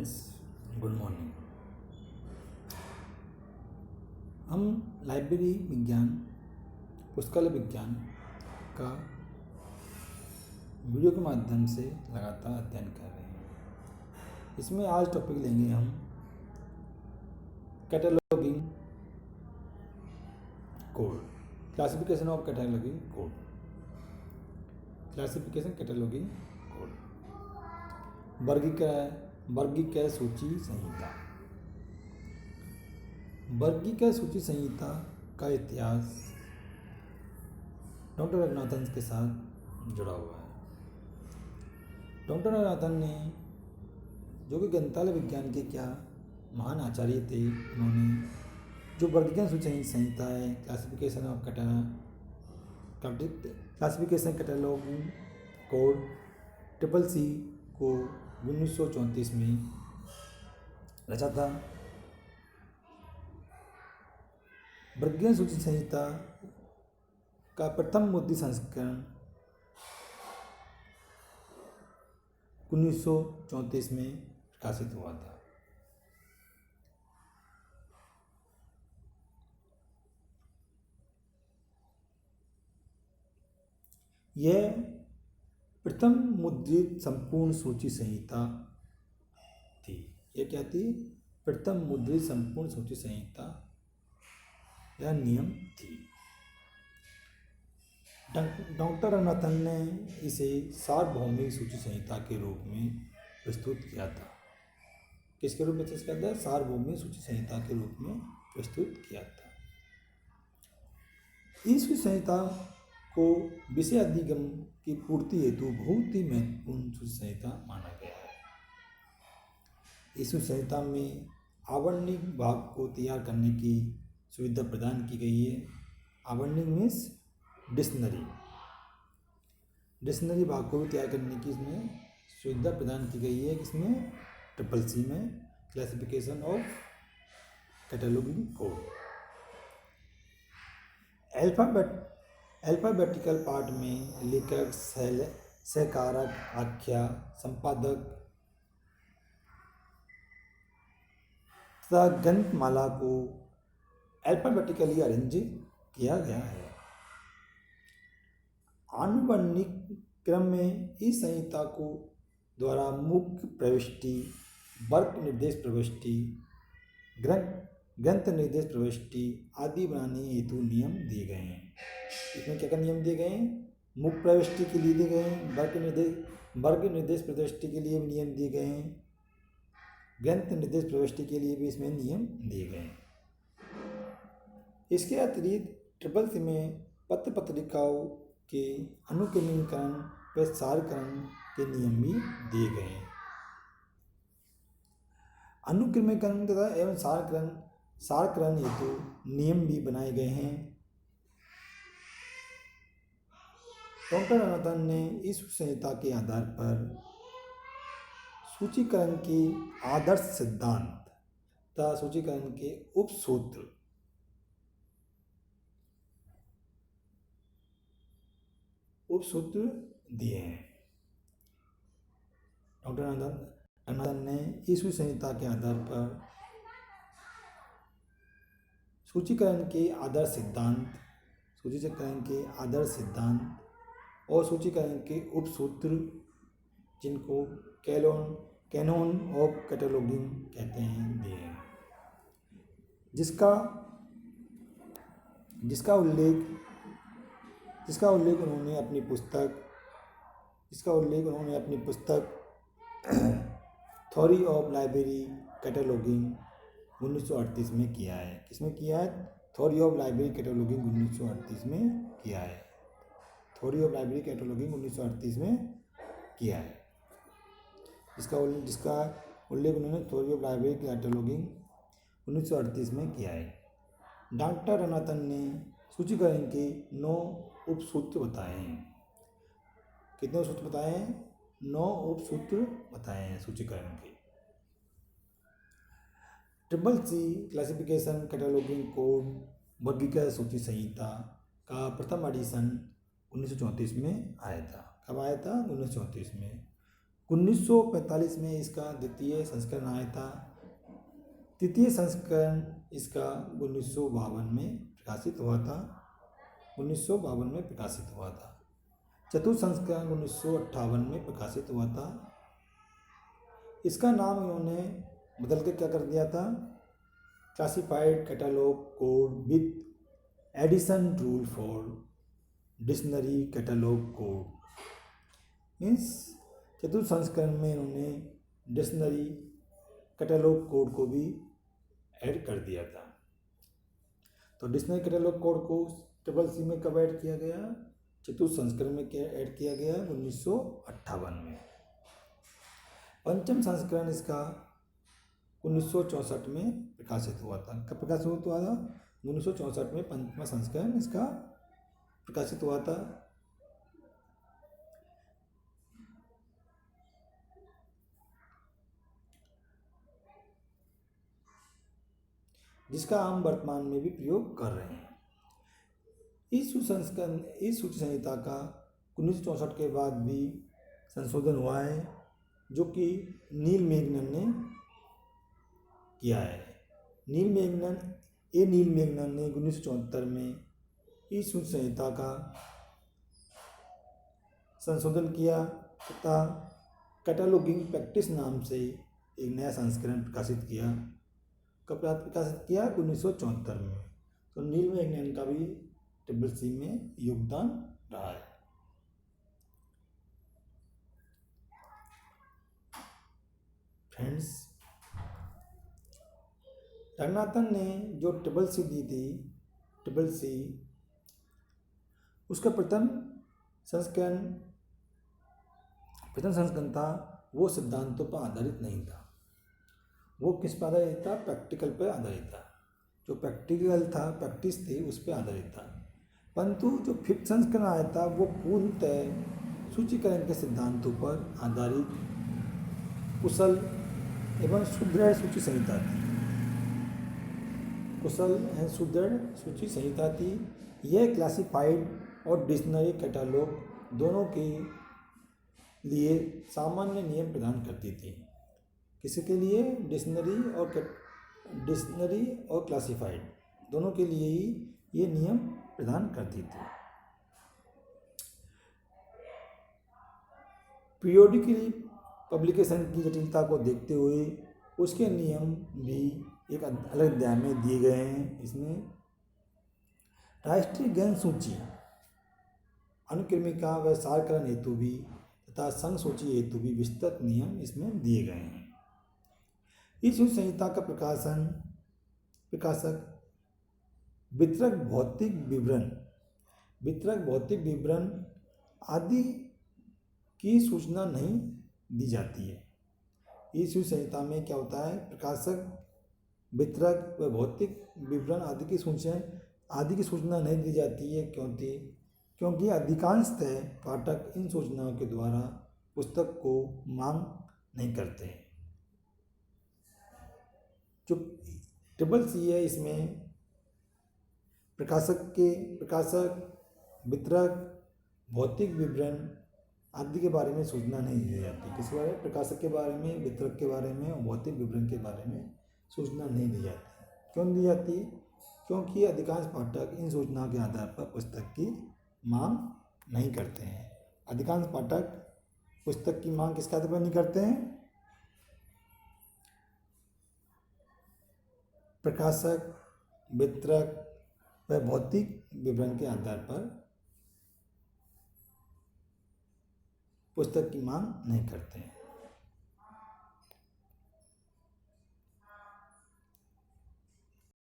Good morning. हम library विज्ञान, पुस्तकालय विज्ञान का वीडियो के माध्यम से लगातार अध्ययन कर रहे हैं। इसमें आज टॉपिक लेंगे हम cataloguing code, classification of cataloguing code, classification cataloguing code, वर्गीकरण सूची संहिता। वर्गीकरण सूची संहिता का इतिहास डॉक्टर रंगनाथन के साथ जुड़ा हुआ है। डॉक्टर रंगनाथन ने, जो कि ग्रंथालय विज्ञान के क्या महान आचार्य थे, उन्होंने जो वर्गीकरण सूची संहिता है, classification of classification cataloguing code CCC को 1934 में रचा था। वर्गीकरण सूची संहिता का प्रथम मुद्रित संस्करण 1934 में प्रकाशित हुआ था। यह प्रथम मुद्रित संपूर्ण सूची संहिता थी। यह क्या थी? प्रथम मुद्रित संपूर्ण सूची संहिता या नियम थी। डॉक्टर रंगनाथन ने इसे सार्वभौमिक सूची संहिता के रूप में प्रस्तुत किया था। किसके रूप में प्रस्तुत किया था? सार्वभौमिक सूची संहिता के रूप में प्रस्तुत किया था। इस सूची संहिता को विषय अधिगम की पूर्ति हेतु बहुत ही महत्वपूर्ण सूची संहिता माना गया है। इस सूची संहिता में आवरणिक भाग को तैयार करने की सुविधा प्रदान की गई है। आवरणिक मीन्स डिक्शनरी भाग को भी तैयार करने की इसमें सुविधा प्रदान की गई है। इसमें CCC में classification of cataloguing code. Alphabetical part में लेखक, सहकारक, आख्या, संपादक तथा ग्रंथमाला को अल्फाबेटिकली अरेंज किया गया है। आनुवर्णिक क्रम में इस संहिता को द्वारा मुख्य प्रविष्टि, वर्ग निर्देश प्रविष्टि, ग्रंथ निर्देश प्रविष्टि आदि बनाने हेतु नियम दिए गए हैं। इसमें क्या क्या नियम दिए गए हैं? मुख्य प्रविष्टि के लिए दिए गए हैं, वर्ग निर्देश प्रविष्टि के लिए भी नियम दिए गए हैं, ग्रंथ निर्देश प्रविष्टि के लिए भी इसमें नियम दिए गए हैं। इसके अतिरिक्त CCC में पत्र पत्रिकाओं के अनुक्रमीकरण, प्रसारीकरण के नियम भी दिए गए हैं। अनुक्रमीकरण तथा एवं सारकरण हेतु नियम भी बनाए गए हैं। डॉक्टर रंगनाथन ने इस संहिता के आधार पर सूचीकरण के आदर्श सिद्धांत तथा सूचीकरण के उपसूत्र दिए हैं। डॉक्टर रंगनाथन ने इस संहिता के आधार पर सूचीकरण के आदर्श सिद्धांत और सूचीकरण के उपसूत्र, जिनको कैनोन ऑफ कैटलॉगिंग कहते हैं, दिए हैं। जिसका उल्लेख उन्होंने अपनी पुस्तक थ्योरी ऑफ लाइब्रेरी कैटलॉगिंग 1938 में किया है। किसमें किया है? थ्योरी ऑफ लाइब्रेरी कैटलॉगिंग 1938 में किया है। थ्योरी ऑफ लाइब्रेरी कैटलॉगिंग 1938 में किया है। जिसका उल्लेख उन्होंने थ्योरी ऑफ लाइब्रेरी कैटलॉगिंग 1938 में किया है। डॉक्टर रंगनाथन ने सूचीकरण के 9 उपसूत्र बताए हैं। कितने सूत्र बताए हैं? 9 उपसूत्र बताए हैं सूचीकरण के। CCC क्लासिफिकेशन कैटलॉगिंग कोड वर्गीकरण सूची संहिता का प्रथम एडिशन 1934 में आया था। कब आया था? 1934 में। 1945 में इसका द्वितीय संस्करण आया था। तृतीय संस्करण इसका 1952 में प्रकाशित हुआ था। 1952 में प्रकाशित हुआ था। चतुर्थ संस्करण 1958 में प्रकाशित हुआ था। इसका नाम इन्होंने बदल के क्या कर दिया था, classified catalogue code with edition rule for dictionary catalogue code. Means चतुर्थ संस्करण में इन्होंने डिक्शनरी कैटलॉग कोड को भी ऐड कर दिया था। तो डिक्शनरी कैटलॉग कोड को CCC में कब ऐड किया गया, चतुर्थ संस्करण में क्या ऐड किया गया, 1958 में। पंचम संस्करण इसका 1964 में प्रकाशित हुआ था। कब प्रकाशित हुआ था, 1964 में पंचमा संस्करण इसका प्रकाशित हुआ था। जिसका हम वर्तमान में भी प्रयोग कर रहे हैं। इस सूची संहिता का 1964 के बाद भी संशोधन हुआ है, जो कि नील मेगनन ने किया है। नील मेगनन ने 1974 में इस सूची संहिता का संशोधन किया तथा कैटलॉगिंग प्रैक्टिस नाम से एक नया संस्करण प्रकाशित किया। कब प्रकाशित किया, 1974 में। तो नील मेगनन का भी CCC में योगदान रहा है। फ्रेंड्स, रंगनाथन ने जो CCC दी थी, CCC उसका प्रथम संस्करण था, वो सिद्धांतों पर आधारित नहीं था। वो किस पर आधारित था, प्रैक्टिकल पर आधारित था। जो प्रैक्टिकल था, प्रैक्टिस थी, उस पर आधारित था। परंतु जो 5th संस्करण आया था वो पूर्णतः सूचीकरण के सिद्धांतों पर आधारित कुशल एवं सुदृढ़ सूची संहिता थी। कुशल एवं सुदृढ़ सूची संहिता थी। यह क्लासिफाइड और डिक्शनरी कैटलॉग दोनों के लिए सामान्य नियम प्रदान करती थी। किसके लिए, डिक्शनरी और क्लासिफाइड दोनों के लिए ही ये नियम प्रदान करती थी। पीरियोडिकली पब्लिकेशन की जटिलता को देखते हुए उसके नियम भी एक अलग अध्याय में दिए गए हैं। इसमें राष्ट्रीय गैन सूची, अनुक्रमिका व सारकरण हेतु भी तथा संघ सूची हेतु भी विस्तृत नियम इसमें दिए गए हैं। इस संहिता का प्रकाशक वितरक भौतिक विवरण आदि की सूचना नहीं दी जाती है। इस संहिता में क्या होता है, प्रकाशक वितरक व भौतिक विवरण आदि की सूचना नहीं दी जाती है। क्योंकि अधिकांशतः पाठक इन सूचनाओं के द्वारा पुस्तक को मांग नहीं करते हैं। जो CCC है, इसमें प्रकाशक वितरक भौतिक विवरण आदि के बारे में सूचना नहीं दी जाती। किसके बारे में, प्रकाशक के बारे में, वितरक के बारे में और भौतिक विवरण के बारे में सूचना नहीं दी जाती। क्यों दी जाती? क्योंकि अधिकांश पाठक इन सूचनाओं के आधार पर पुस्तक की मांग नहीं करते हैं। अधिकांश पाठक पुस्तक की मांग किसके आधार पर नहीं करते हैं, प्रकाशक वितरक व भौतिक विवरण के आधार पर पुस्तक की मांग नहीं करते हैं।